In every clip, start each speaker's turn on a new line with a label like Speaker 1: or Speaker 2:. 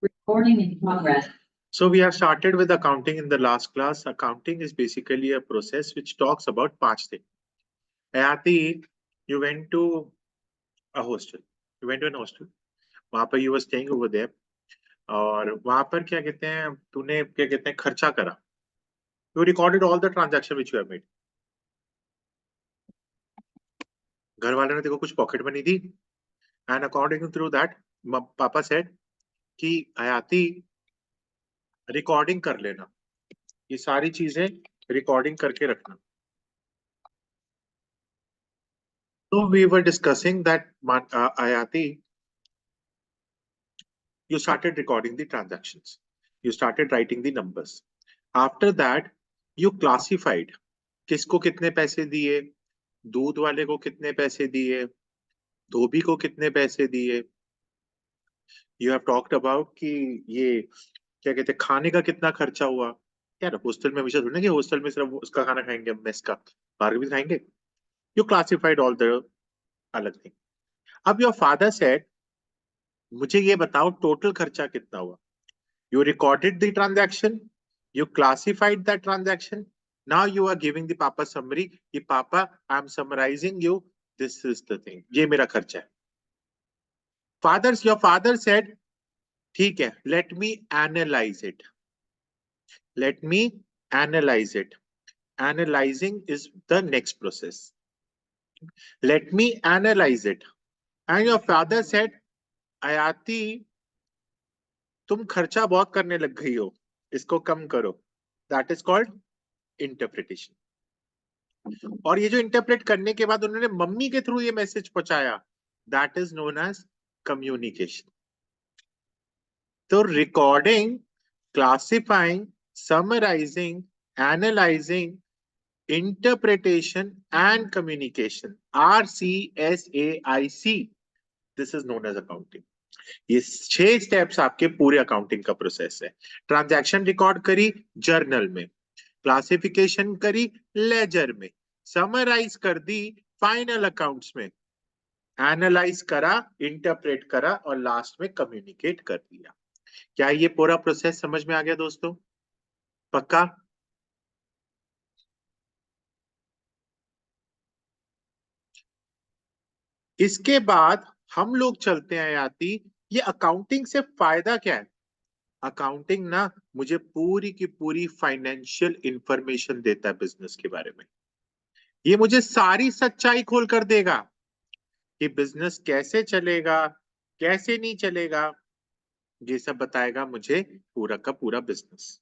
Speaker 1: Recording in progress.
Speaker 2: So we have started with accounting in the last class. Accounting is basically a process which talks about 5 things. Ayati, you went to a hostel. You went to an hostel. वहां पर you were staying over there. और वहां पर क्या कहते हैं, तूने क्या कहते हैं खर्चा करा. You recorded all the transaction which you have made. घर वालों ने तेरे को कुछ pocket money the. And according to that, पापा said कि आयाती रिकॉर्डिंग कर लेना. ये सारी चीजें रिकॉर्डिंग करके रखना. So we were discussing that Ayati, you started recording the transactions. You started writing the numbers. After that, you classified किसको कितने पैसे दिए, दूध वाले को कितने पैसे दिए, धोबी को कितने पैसे दिए. You have talked about कि ये क्या कहते हैं खाने का कितना खर्चा हुआ. यार हॉस्टल में हमेशा थोड़ी ना कि हॉस्टल में सिर्फ उसका खाना खाएंगे, मेस का बाहर भी खाएंगे. You classified all the अलग थिंग. अब योर फादर सेड मुझे ये बताओ टोटल खर्चा कितना हुआ. You recorded the transaction, you classified that transaction. Now you are giving the papa summary कि पापा I am summarizing you, this is the thing, ये मेरा खर्चा है. Your father said ठीक है, let me analyze it. Let me analyze it. Analyzing is the next process. Let me analyze it. And your father said आयाती तुम खर्चा बहुत करने लग गई हो, इसको कम करो. That is called interpretation. और ये जो इंटरप्रेट करने के बाद उन्होंने मम्मी के थ्रू ये मैसेज पहुंचाया, that is known as communication. तो recording, classifying, summarising, analysing, interpretation and communication, RCSAIC, this is known as accounting. ये 6 स्टेप्स आपके पूरे अकाउंटिंग का प्रोसेस है. ट्रांजैक्शन रिकॉर्ड करी जर्नल में, क्लासिफिकेशन करी लेजर में, समराइज कर दी फाइनल अकाउंट्स में, एनालाइज करा, इंटरप्रेट करा और लास्ट में कम्युनिकेट कर दिया. क्या ये पूरा प्रोसेस समझ में आ गया दोस्तों? पक्का? इसके बाद हम लोग चलते हैं आती, ये अकाउंटिंग से फायदा क्या है? अकाउंटिंग ना मुझे पूरी की पूरी फाइनेंशियल इंफॉर्मेशन देता है बिजनेस के बारे में. ये मुझे सारी सच्चाई खोल कर देगा कि बिजनेस कैसे चलेगा, कैसे नहीं चलेगा. ये सब बताएगा मुझे पूरा का पूरा बिजनेस.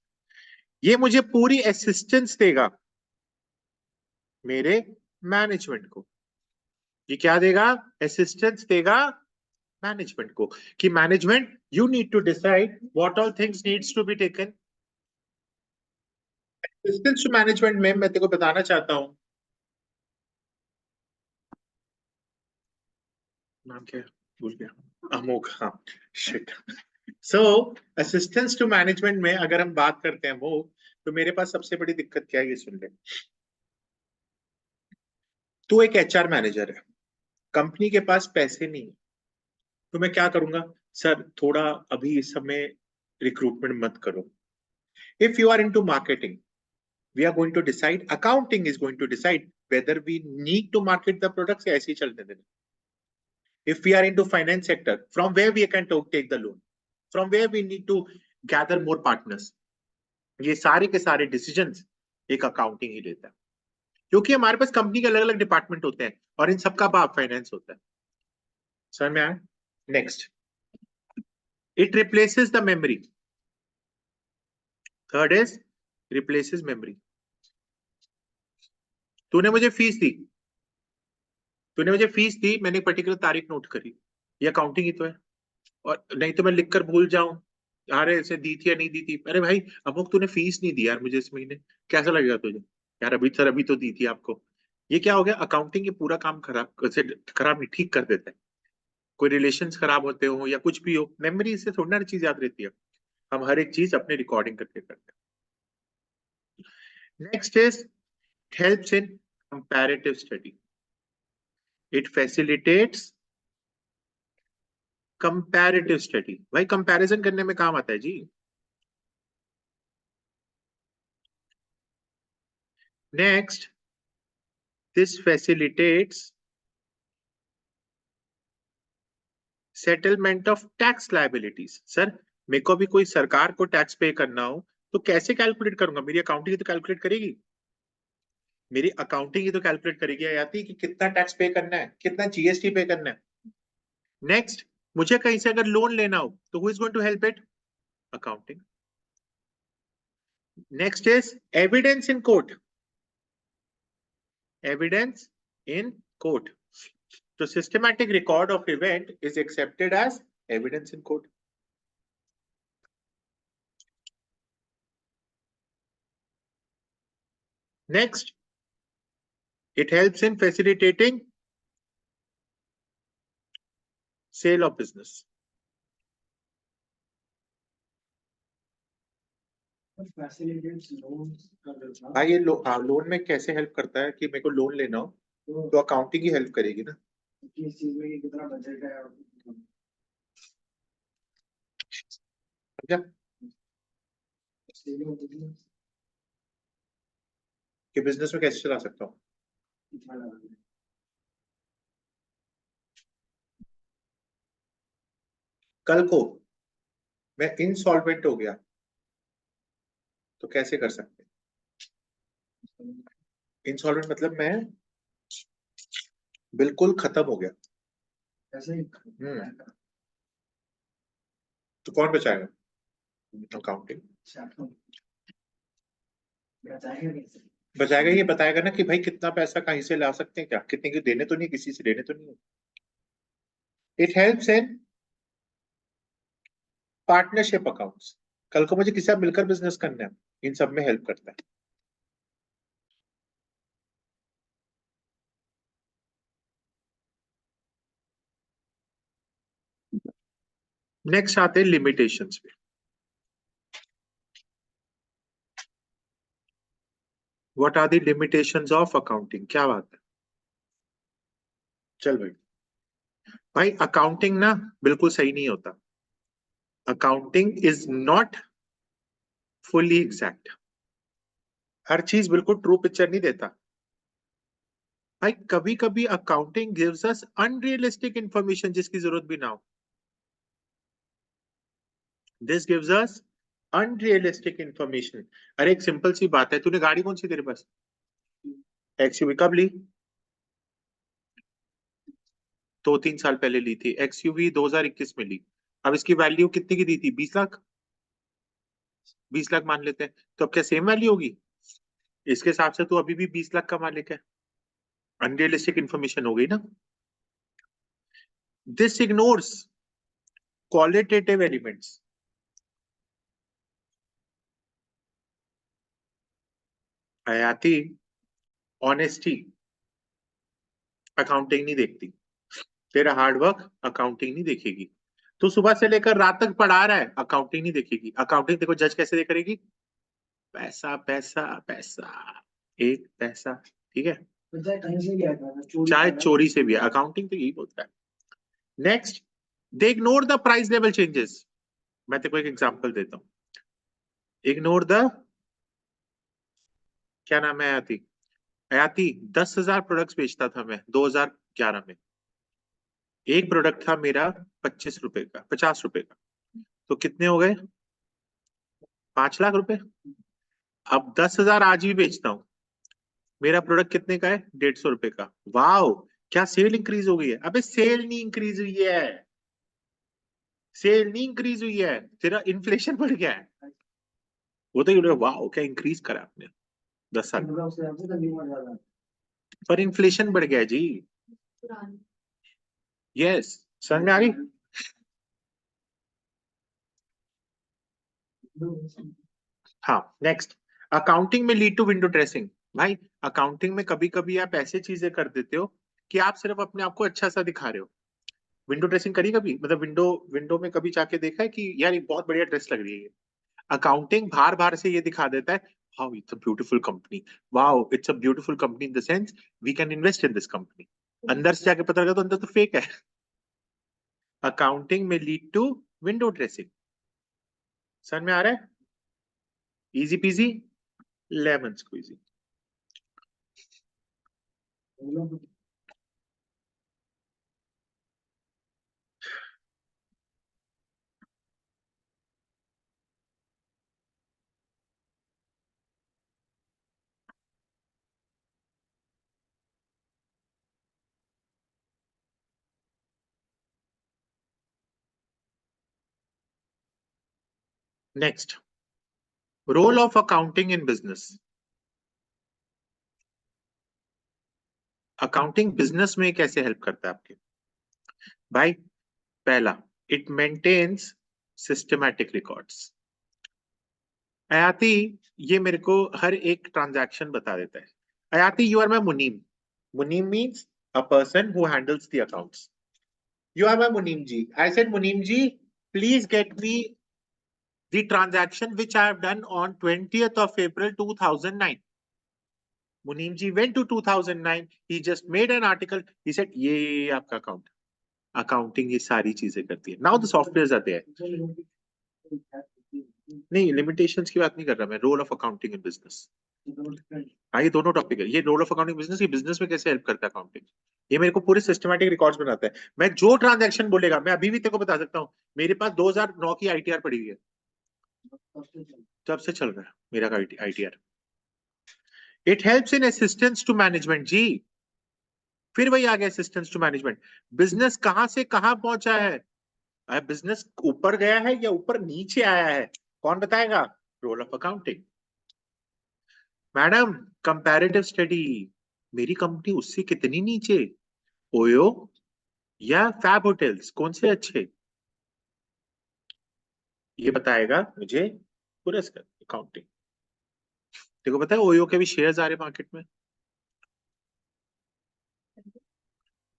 Speaker 2: ये मुझे पूरी असिस्टेंस देगा मेरे मैनेजमेंट को. ये क्या देगा? असिस्टेंस देगा मैनेजमेंट को कि management you need to decide what all things needs to be taken. Assistance to management में मैं तेरे को बताना चाहता हूं, नाम क्या भूल गया, अमोक. हाँ shit. So assistance to management में अगर हम बात करते हैं वो, तो मेरे पास सबसे बड़ी दिक्कत क्या है ये सुन ले. तू एक HR मैनेजर है, कंपनी के पास पैसे नहीं है, तो मैं क्या करूंगा? सर थोड़ा अभी इस समय रिक्रूटमेंट मत करो. If you are into marketing, we are going to decide, accounting is going to decide whether we need to market the products या ऐसे ही चलने देना. If we are into finance sector, from where we can take the loan, from where we need to gather more partners, ये सारे के सारे decisions एक accounting ही लेता है. क्योंकि हमारे पास कंपनी के अलग अलग डिपार्टमेंट होते हैं और इन सबका बाप फाइनेंस होता है. समझ में आया? Next, it replaces the memory. Third is replaces memory. तूने मुझे फीस दी, मैंने एक पर्टिकुलर तारीख नोट करी, ये अकाउंटिंग ही तो है. और नहीं तो मैं लिखकर भूल जाऊं, अरे ऐसे दी थी या नहीं दी थी. अरे भाई अमुक तूने फीस नहीं दी यार मुझे इस महीने, कैसा लगेगा तुझे? यार अभी सर अभी तो दी थी आपको. ये क्या हो गया? अकाउंटिंग ये पूरा काम खराब नहीं, ठीक कर देता है. कोई रिलेशंस खराब होते हो या कुछ भी हो, मेमोरी से थोड़ी ना चीज याद रहती है. हम हर एक चीज अपने रिकॉर्डिंग करके करते हैं. Next is helps in comparative study. It facilitates comparative study, भाई कंपैरिजन करने में काम आता है जी। Next, this facilitates settlement of tax liabilities. Sir मेरे को भी कोई सरकार को टैक्स पे करना हो तो कैसे कैलकुलेट करूंगा? मेरी अकाउंटिंग तो कैलकुलेट करेगी, मेरी अकाउंटिंग ही तो कैलकुलेट करेगी आती कि कितना टैक्स पे करना है, कितना जीएसटी पे करना है। नेक्स्ट, मुझे कहीं से अगर लोन लेना हो तो who is going to help it? Accounting. Next is evidence in court, evidence in court. तो systematic record of event is accepted as evidence in court. Next, it helps in facilitating sale of business. हाँ ये loan में कैसे help करता है कि मेरे को लोन लेना हो तो अकाउंटिंग ही हेल्प करेगी ना। किस चीज में कितना बजट है क्या कि बिजनेस में कैसे चला सकता हूँ। कल को मैं इनसॉल्वेंट हो गया तो कैसे कर सकते? इनसॉल्वेंट मतलब मैं बिल्कुल खत्म हो गया। तो कौन बचाएगा? अकाउंटिंग बचाएगा। ये बताएगा ना कि भाई कितना पैसा कहीं से ला सकते हैं, क्या कितने के देने तो नहीं, किसी से लेने तो नहीं। It helps in partnership accounts. कल को मुझे किसी से मिलकर बिजनेस करना है, इन सब में हेल्प करता है। नेक्स्ट आते हैं लिमिटेशंस पे। What are the limitations of accounting? क्या बात है। चल भाई, भाई अकाउंटिंग ना बिल्कुल सही नहीं होता। Accounting is not fully exact. हर चीज बिल्कुल ट्रू पिक्चर नहीं देता। भाई कभी कभी accounting gives us unrealistic information जिसकी जरूरत भी ना हो। This gives us unrealistic information. अरे एक सिंपल सी बात है, तूने गाड़ी कौन सी तेरे पास? एक्सयूवी कब ली? 2-3 साल पहले ली थी। एक्सयूवी 2021 में ली। अब इसकी वैल्यू कितनी की दी थी? 20 लाख। 20 लाख मान लेते हैं, तो अब क्या सेम वैल्यू होगी? इसके हिसाब से तो अभी भी 20 लाख का मालिक है। अनरियलिस्टिक इंफॉर्मेशन हो गई ना। This ignores qualitative elements. हयाती ऑनेस्टी अकाउंटिंग नहीं देखती। तेरा हार्डवर्क अकाउंटिंग नहीं देखेगी। तू सुबह से लेकर रात तक पढ़ा रहा है, अकाउंटिंग नहीं देखेगी। अकाउंटिंग देखो जज कैसे देख करेगी? पैसा पैसा पैसा, एक पैसा। ठीक है, चाहे चोरी से भी है, अकाउंटिंग तो यही बोलता है। Next, they ignore the price level changes. मैं तेरे को एक एग्जांपल देता हूँ। इग्नोर द, क्या नाम है आयाती? आयाती 10,000 प्रोडक्ट्स बेचता था मैं 2011 में। एक प्रोडक्ट था मेरा 25 रुपए का, 50 रुपए का। तो कितने हो गए? 5 लाख रुपए। अब 10,000 आज भी बेचता हूँ, मेरा प्रोडक्ट कितने का है? 150 रुपए का। वाओ, क्या सेल इंक्रीज हो गई है? अबे सेल नहीं इंक्रीज हुई है, सेल नहीं इंक्रीज हुई है, तेरा इन्फ्लेशन बढ़ गया है। वो तो वाओ क्या इंक्रीज करा आपने 10 साल, पर इन्फ्लेशन बढ़ गया है जी। यस, समझ में आ गई। हाँ नेक्स्ट, अकाउंटिंग में लीड टू विंडो ड्रेसिंग। भाई अकाउंटिंग में कभी कभी आप ऐसे चीजें कर देते हो कि आप सिर्फ अपने आप को अच्छा सा दिखा रहे हो। विंडो ड्रेसिंग करी कभी? मतलब विंडो विंडो में कभी जाके देखा है कि यार ये बहुत बढ़िया ड्रेस लग रही है। अकाउंटिंग बाहर बाहर से ये दिखा देता है, how it's a beautiful company, wow it's a beautiful company in the sense we can invest in this company. अंदर से जाके पता लगा तो अंदर तो फेक है। अकाउंटिंग में लीड टू विंडो ड्रेसिंग। समझ में आ रहा है? Easy peasy lemon squeezy. Next, role of accounting in business. Accounting business में कैसे हेल्प करता है आपके? भाई पहला, इट मेंटेन्स सिस्टमैटिक रिकॉर्ड्स। अयाती ये मेरे को हर एक ट्रांजैक्शन बता देता है। अयाती, यू आर माई मुनीम। मुनीम means a person who handles the accounts. You are my Munim ji. I said, Munim ji, please get me the transaction which I have done on 20th of April 2009. Munim ji went to 2009. He just made an article. He said, ये आपका account. Accounting ये सारी चीजें करती है. Now the softwares are there. नहीं, limitations की बात नहीं कर रहा मैं. Role of accounting in business. हाँ, ये दोनों टॉपिक है। ये रोल ऑफ अकाउंटिंग बिजनेस, ये बिजनेस में कैसे हेल्प करता है अकाउंटिंग। ये मेरे को पूरे सिस्टमैटिक रिकॉर्ड्स बनाता है। मैं जो ट्रांजैक्शन बोलेगा, मैं अभी भी तेरे को बता सकता हूँ। मेरे पास 2009 की आईटीआर पड़ी हुई है, तब से चल रहा है मेरा ITR. It helps in assistance to management जी। फिर वही आ गया, असिस्टेंस टू मैनेजमेंट। बिजनेस कहां से कहां पहुंचा है, बिजनेस ऊपर गया है या ऊपर नीचे आया है, कौन बताएगा? Role of accounting. Madam, comparative study, मेरी कंपनी उससे कितनी नीचे, ओयो या फैब होटल्स, कौन से अच्छे, ये बताएगा मुझे पुरस्कार अकाउंटिंग। देखो पता है, ओयो के भी शेयर्स आ रहे मार्केट में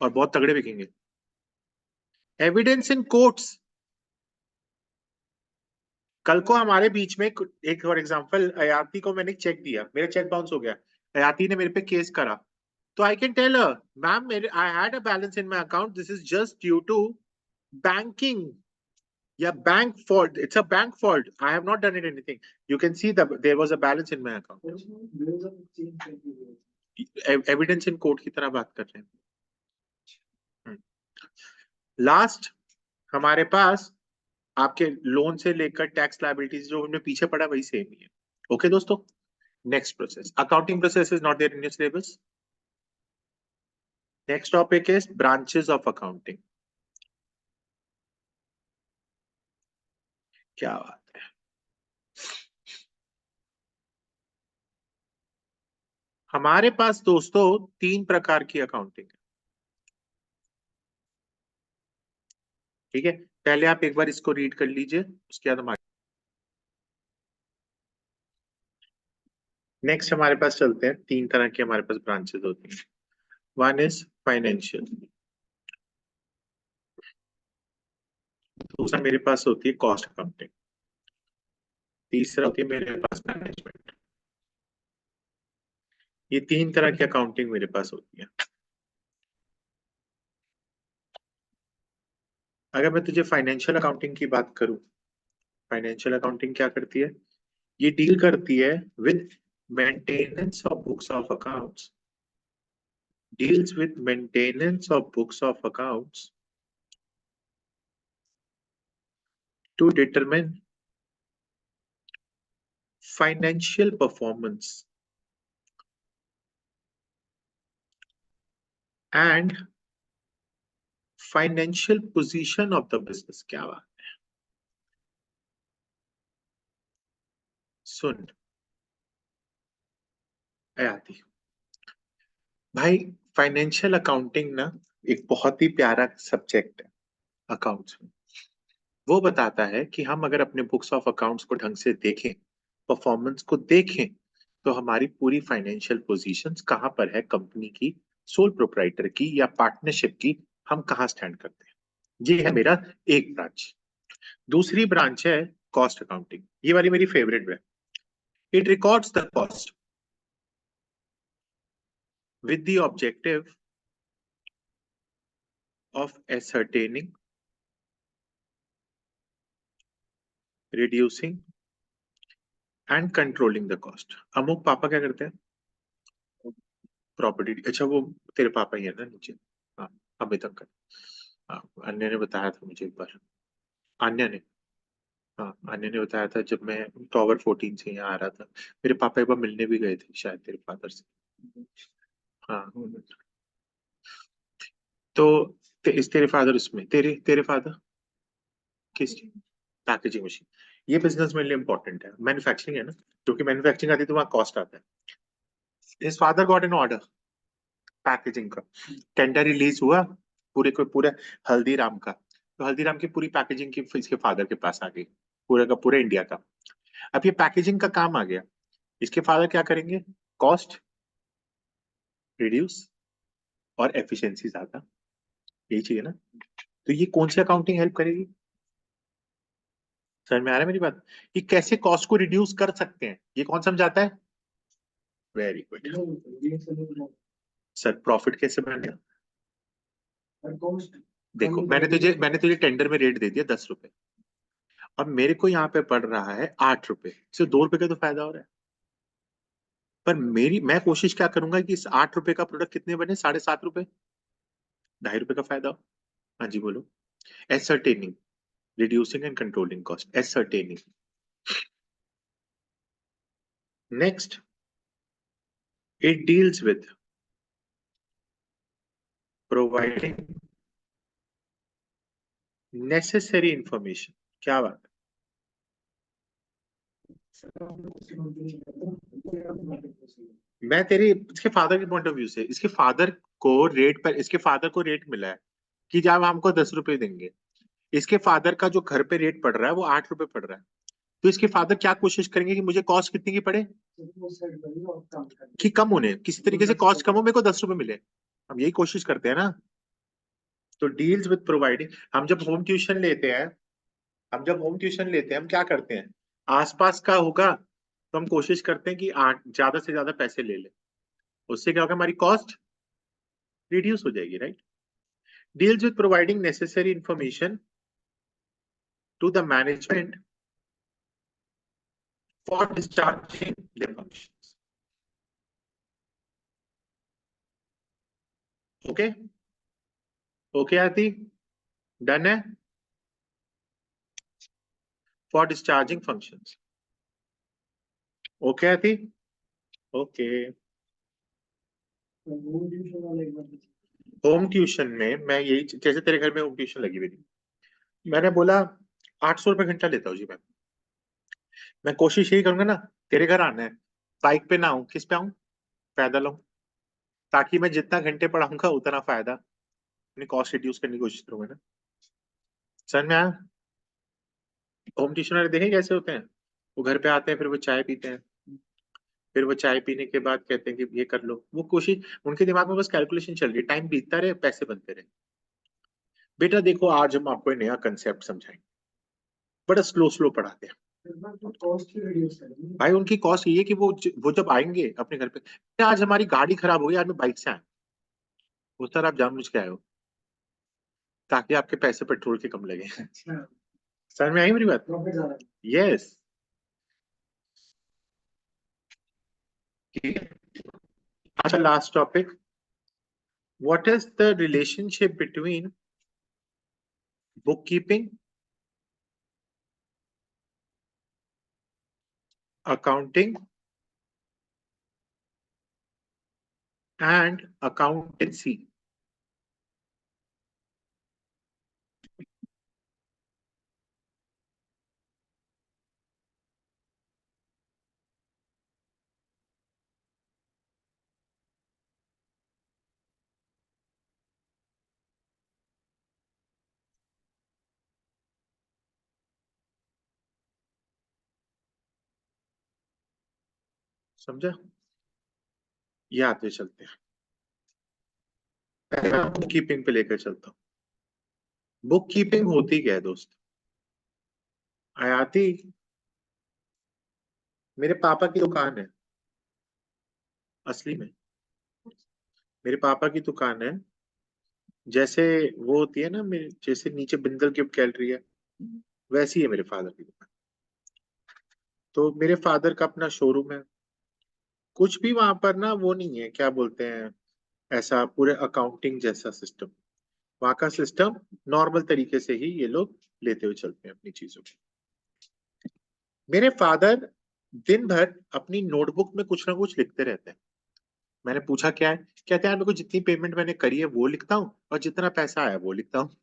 Speaker 2: और बहुत तगड़े बिकेंगे। Evidence in courts. कल को हमारे बीच में एक फॉर एग्जांपल, अयाती को मैंने चेक दिया, मेरा चेक बाउंस हो गया, अयाती ने मेरे पे केस करा, तो I can tell her, ma'am मेरे I had a balance in my account, this is just due to banking या bank fault, it's a bank fault, I have not done it anything, you can see there was a balance in my account. Evidence in court की तरह बात कर रहे हैं। Last हमारे पास आपके loan से लेकर टैक्स लायबिलिटीज जो हमने पीछे पढ़ा वही सेम ही है। ओके दोस्तों, next process, accounting process is not there in your syllabus. Next topic is branches of accounting. क्या बात है, हमारे पास दोस्तों 3 प्रकार की अकाउंटिंग है। ठीक है, पहले आप एक बार इसको रीड कर लीजिए, उसके बाद हम नेक्स्ट हमारे पास चलते हैं। 3 तरह की हमारे पास ब्रांचेस होती हैं। वन इज फाइनेंशियल, दूसरा मेरे पास होती है कॉस्ट अकाउंटिंग, तीसरा होती है मेरे पास मैनेजमेंट। ये 3 तरह की अकाउंटिंग मेरे पास होती है। अगर मैं तुझे फाइनेंशियल अकाउंटिंग की बात करूं, फाइनेंशियल अकाउंटिंग क्या करती है? ये डील करती है with maintenance of books of accounts, deals with maintenance of books of accounts to determine financial performance and financial position of the business. क्या बात, सुन आती भाई, फाइनेंशियल अकाउंटिंग ना एक बहुत ही प्यारा सब्जेक्ट है अकाउंट्स में। वो बताता है कि हम अगर अपने बुक्स ऑफ अकाउंट्स को ढंग से देखें, परफॉर्मेंस को देखें, तो हमारी पूरी फाइनेंशियल पोजीशंस कहाँ पर है, कंपनी की, सोल प्रोप्राइटर की या पार्टनरशिप की, हम कहाँ स्टैंड करते हैं। ये है मेरा एक ब्रांच। दूसरी ब्रांच है कॉस्ट अकाउंटिंग, ये वाली मेरी फेवरेट है। It records the cost with the objective of ascertaining reducing and controlling the cost. अमुक पापा क्या करते हैं? प्रॉपर्टी। अच्छा, वो तेरे पापा ही है ना नीचे? हाँ, अमित अंकल। हाँ, अन्य ने बताया था मुझे एक बार। अन्य ने, हाँ, अन्य ने बताया था जब मैं टॉवर 14 से यहाँ आ रहा था। मेरे पापा एक बार मिलने भी गए थे शायद तेरे फादर से। हाँ। तो इस तेरे फादर, उसमें तेरे तेरे फादर किस? Packaging machine. ये बिजनेस मेरे लिए इंपॉर्टेंट है, मैन्युफैक्चरिंग है ना, क्योंकि मैन्युफैक्चरिंग आती है तो वहाँ कॉस्ट आता है। इस father got an order packaging का। टेंडर रिलीज हुआ पूरे को पूरा हल्दीराम का। तो हल्दीराम की पूरी पैकेजिंग की इसके फादर के पास आ गई, पूरे का पूरे इंडिया का। अब ये पैकेजिंग का काम आ गया, इसके फादर क्या करेंगे? कॉस्ट रिड्यूस और एफिशिएंसी ज्यादा, यही चाहिए ना। तो ये कौन सी अकाउंटिंग हेल्प करेगी? समझ में आ रहा है मेरी बात? कि कैसे कॉस्ट को रिड्यूस कर सकते हैं, ये कौन समझाता है? Very good sir. प्रॉफिट कैसे बनेगा? देखो, मैंने तुझे टेंडर में रेट दे दिया 10 रुपए, अब मेरे को यहाँ पे पड़ रहा है 8 रुपए, सिर्फ 2 रुपए का तो फायदा हो रहा है। पर मैं कोशिश क्या करूंगा कि इस 8 रुपए का प्रोडक्ट कितने बने? 7.5 रुपए, 2.5 रुपए का फायदा हो। हाँ जी बोलो। Ascertaining, reducing and controlling cost, ascertaining. Next, it deals with providing necessary information. क्या बात है? मैं तेरे इसके फादर के पॉइंट ऑफ व्यू से, इसके फादर को रेट पर, इसके फादर को रेट मिला है कि जब हमको 10 रुपए देंगे। इसके फादर का जो घर पे रेट पड़ रहा है वो 8 रुपए पड़ रहा है। तो इसके फादर क्या कोशिश करेंगे कि मुझे कॉस्ट कितने की पड़े? कि कम होने, किसी तरीके से कॉस्ट कम हो, मेरे को 10 रुपए मिले। हम यही कोशिश करते हैं ना। तो डील्स विद प्रोवाइडिंग। हम जब होम ट्यूशन लेते हैं, हम क्या करते हैं? आसपास का होगा तो हम कोशिश करते हैं कि ज्यादा से ज्यादा पैसे ले ले। उससे क्या होगा? हमारी कॉस्ट रिड्यूस हो जाएगी, right? Deals with providing necessary information to the management for discharging the functions. Okay, okay आती, डन है। फॉर डिस्चार्जिंग फंक्शंस, ओके आती, ओके। होम ट्यूशन में मैं यही, जैसे तेरे घर में होम ट्यूशन लगी हुई थी, मैंने बोला 800 रुपये घंटा लेता हूँ जी मैं कोशिश यही करूंगा ना, तेरे घर आना है, बाइक पे ना आऊं, किस पे आऊं? पैदल आऊं, ताकि मैं जितना घंटे पढ़ाऊंगा उतना फायदा, अपनी कॉस्ट रिड्यूस करने की कोशिश करूंगा ना। समझ में आया? होम ट्यूशन वाले देखे कैसे होते हैं? वो घर पे आते हैं, फिर वो चाय पीते हैं, फिर वो चाय पीने के बाद कहते हैं कि ये कर लो, वो कोशिश, उनके दिमाग में बस कैलकुलेशन चल रही है, टाइम बीतता रहे, पैसे बनते रहे। बेटा देखो, आज हम आपको एक नया कंसेप्ट समझाएंगे, बड़ा स्लो स्लो पढ़ाते हैं। भाई उनकी कॉस्ट ये है कि वो जब आएंगे अपने घर पे, आज हमारी गाड़ी खराब हो गई, आज मैं बाइक से आया। वो सर आप जानबूझ के आए हो ताकि आपके पैसे पेट्रोल के कम लगे। समझ में आई मेरी बात? यस। ठीक है। अच्छा, last topic. What is the relationship between book keeping, accounting and accountancy? समझा? ये आते चलते हैं। पहले मैं बुक कीपिंग पे लेकर चलता हूँ। बुक कीपिंग होती क्या है दोस्त? आयाती, मेरे पापा की दुकान है असली में। मेरे पापा की दुकान है, जैसे वो होती है ना, जैसे नीचे बिंदल गिफ्ट गैलरी है, वैसी है मेरे फादर की दुकान। तो मेरे फादर का अपना शोरूम है, कुछ भी वहां पर ना वो नहीं है, क्या बोलते हैं, ऐसा पूरे अकाउंटिंग जैसा सिस्टम। वहां का सिस्टम नॉर्मल तरीके से ही ये लोग लेते हुए चलते हैं अपनी चीजों को। मेरे फादर दिन भर अपनी नोटबुक में कुछ ना कुछ लिखते रहते हैं। मैंने पूछा क्या है, कहते हैं मेरे को जितनी पेमेंट मैंने करी है वो लिखता हूँ और जितना पैसा आया वो लिखता हूँ।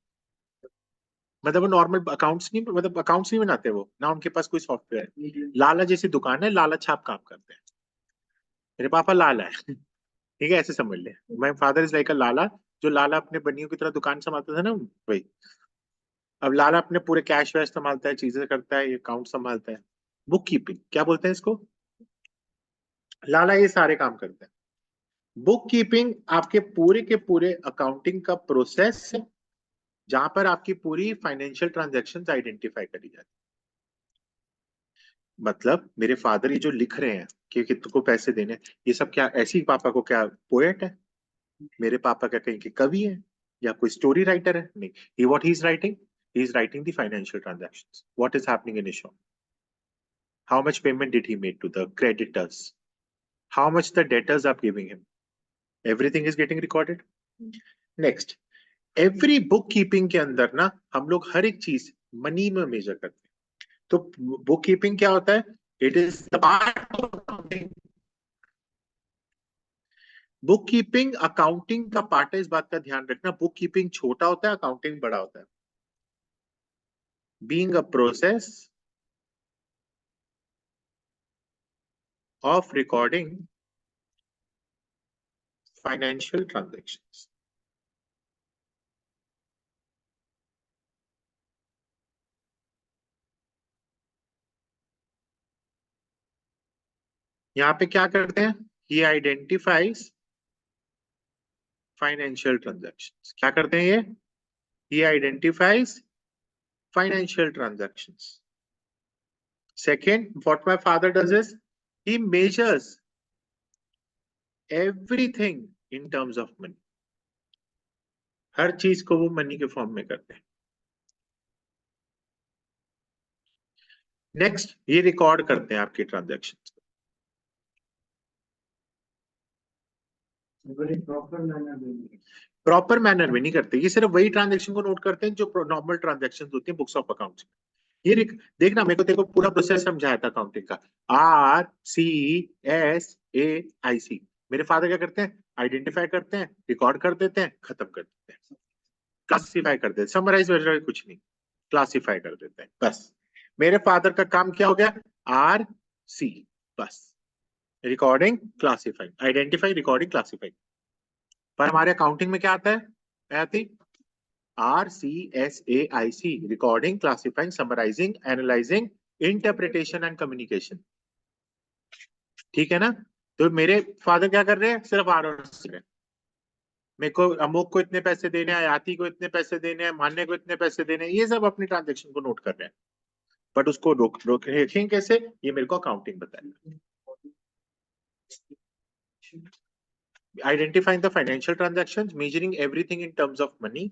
Speaker 2: मतलब वो नॉर्मल अकाउंट्स नहीं, मतलब अकाउंट्स नहीं बनाते वो ना, उनके पास कोई सॉफ्टवेयर है। लाला जैसी दुकान है, लाला छाप काम करते हैं। मेरे पापा लाला है। ठीक है, ऐसे समझ ले। My father is like a lala, जो लाला अपने बनियों की तरह दुकान संभालता था ना, वही। अब लाला अपने पूरे कैश वैश संभालता है, चीजें करता है, ये अकाउंट संभालता है। बुक कीपिंग क्या बोलते हैं इसको, लाला ये सारे काम करते हैं। बुक कीपिंग आपके पूरे के पूरे अकाउंटिंग का प्रोसेस है, जहां पर आपकी पूरी फाइनेंशियल ट्रांजैक्शंस आइडेंटिफाई करी जाती है। मतलब मेरे फादर ये जो लिख रहे हैं कि कितने पैसे देने, ये सब क्या ऐसी पापा को क्या पोएट है? मेरे पापा क्या कहीं के कवि है या कोई स्टोरी राइटर है? नहीं, he what he is writing the financial transactions, what is happening in his shop, how much payment did he made to the creditors, how much the debtors are giving him, everything is getting recorded. Next, every bookkeeping के अंदर ना हम लोग हर एक चीज money में major करते हैं। तो बुक कीपिंग क्या होता है, it is the part of accounting. Book keeping accounting का पार्ट है, इस बात का ध्यान रखना। बुक कीपिंग छोटा होता है, अकाउंटिंग बड़ा होता है। Being a process of recording financial transactions. यहाँ पे क्या करते हैं, ही आइडेंटिफाइज फाइनेंशियल ट्रांजेक्शंस। क्या करते हैं ये, he identifies financial transactions. Second, what my father does is he measures everything in terms of money. हर चीज को वो मनी के फॉर्म में करते हैं। नेक्स्ट, ये रिकॉर्ड करते हैं आपके ट्रांजैक्शन। प्रॉपर मैनर में नहीं करते, ये सिर्फ वही ट्रांजैक्शन को नोट करते हैं जो नॉर्मल ट्रांजैक्शन होती है बुक्स ऑफ अकाउंट्स में। देखना, मेरे को देखो पूरा प्रोसेस समझाया था अकाउंटिंग का, RCSAIC। मेरे फादर क्या करते हैं, आइडेंटिफाई करते हैं, रिकॉर्ड कर देते हैं, खत्म कर देते हैं, क्लासिफाई कर देते हैं, समराइज वगैरह कुछ नहीं, क्लासिफाई कर देते हैं बस। मेरे फादर का काम क्या हो गया, RC, बस, recording classifying, identify recording classifying. पर हमारे अकाउंटिंग में क्या आता है, आती RCSAIC, recording classifying summarising analysing interpretation and communication. ठीक है ना? तो मेरे फादर क्या कर रहे हैं, सिर्फ आर और सी। मेरे को अमुक को इतने पैसे देने हैं, आयाती को इतने पैसे देने हैं, मान्य को इतने पैसे देने हैं, ये सब अपनी ट्रांजेक्शन को नोट कर रहे हैं। बट उसको रोक रोक रखेंगे कैसे, ये मेरे को अकाउंटिंग बताएगा। Identifying the financial transactions, measuring everything in terms of money,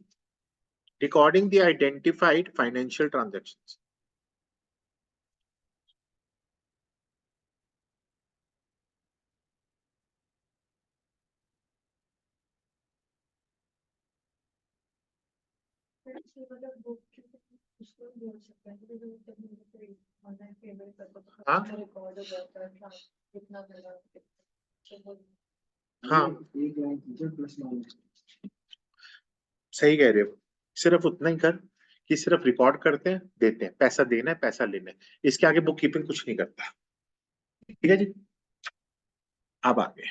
Speaker 2: recording the identified financial transactions. हाँ हाँ, सही कह रहे हो। सिर्फ उतना ही कर कि सिर्फ रिकॉर्ड करते हैं, देते हैं, पैसा देना है, पैसा लेना है, इसके आगे बुक कीपिंग कुछ नहीं करता। ठीक है जी, अब आगे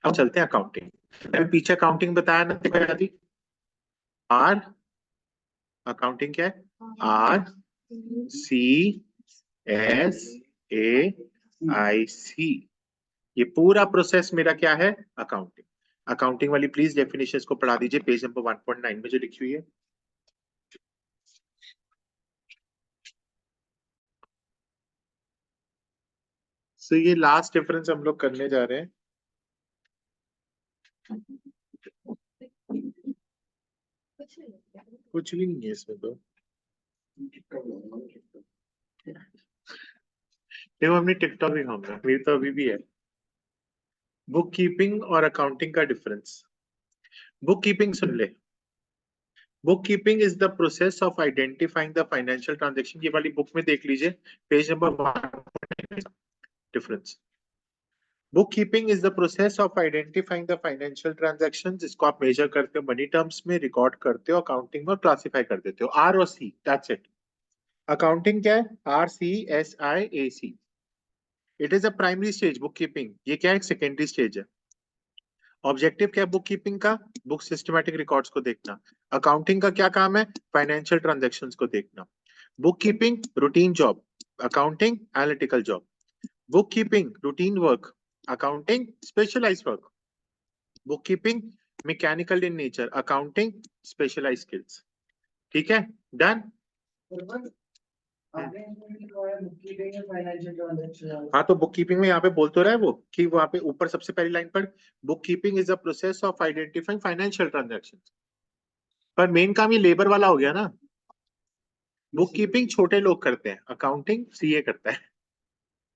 Speaker 2: अब चलते हैं अकाउंटिंग। मैंने पीछे अकाउंटिंग बताया ना, देखो याद, आर, अकाउंटिंग क्या है, RCSAIC, ये पूरा प्रोसेस मेरा क्या है, अकाउंटिंग। अकाउंटिंग वाली प्लीज डेफिनेशन को पढ़ा दीजिए, पेज नंबर 1.9 में जो लिखी हुई है। सो ये लास्ट डिफरेंस हम लोग करने जा रहे हैं। कुछ भी नहीं है इसमें तो। देखो अपनी टिकटॉक भी खाऊंगा, मेरी तो अभी भी है। बुक कीपिंग और अकाउंटिंग का डिफरेंस। बुक कीपिंग सुन ले। Book keeping is the process of identifying the financial transaction. ये वाली बुक में देख लीजिए, page number 1। Difference. Book keeping is the process of identifying the financial transaction, जिसको आप मेजर करते हो मनी टर्म्स में, रिकॉर्ड करते हो अकाउंटिंग में और क्लासिफाई कर देते हो। आर और सी, दैट्स इट। अकाउंटिंग क्या है? RCSIAC। It is a primary stage book keeping, ये क्या है? एक सेकेंडरी स्टेज है। ऑब्जेक्टिव क्या है बुक कीपिंग का? बुक सिस्टमैटिक रिकॉर्ड्स को देखना। अकाउंटिंग का क्या काम है? फाइनेंशियल ट्रांजैक्शंस को देखना। Book keeping routine job, accounting analytical job. Book keeping routine work, accounting specialised work. Book keeping mechanical in nature, accounting specialised skills. ठीक है, डन। हाँ तो बुक कीपिंग में यहाँ पे बोल तो रहा है वो कि वहां पे ऊपर सबसे पहली लाइन पर book keeping is a process of identifying financial transactions. पर मेन काम ये लेबर वाला हो गया ना। बुक कीपिंग छोटे लोग करते हैं, अकाउंटिंग सीए करता है।